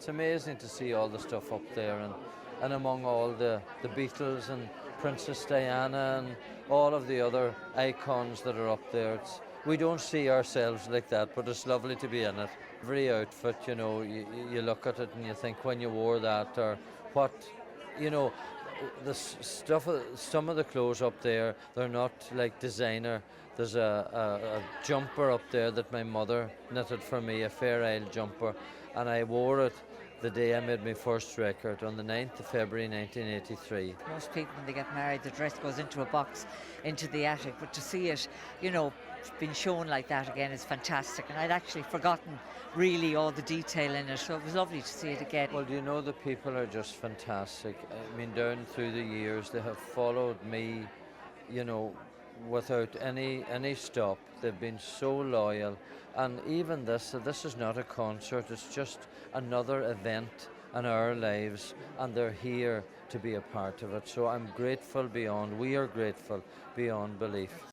It's amazing to see all the stuff up there, and among all the Beatles and Princess Diana and all of the other icons that are up there. We don't see ourselves like that, but it's lovely to be in it. Every outfit, you look at it and you think when you wore that, or what, you know, the stuff, some of the clothes up there, they're not like designer. There's a jumper up there that my mother knitted for me, a Fair Isle jumper, and I wore it the day I made my first record on the 9th of February 1983. Most people, when they get married, the dress goes into a box, into the attic, but to see it, being shown like that again is fantastic. And I'd actually forgotten really all the detail in it, so it was lovely to see it again. Well, the people are just fantastic. I mean, down through the years, they have followed me, without any stop. They've been so loyal. And even this is not a concert, it's just another event in our lives, and they're here to be a part of it. So we are grateful beyond belief.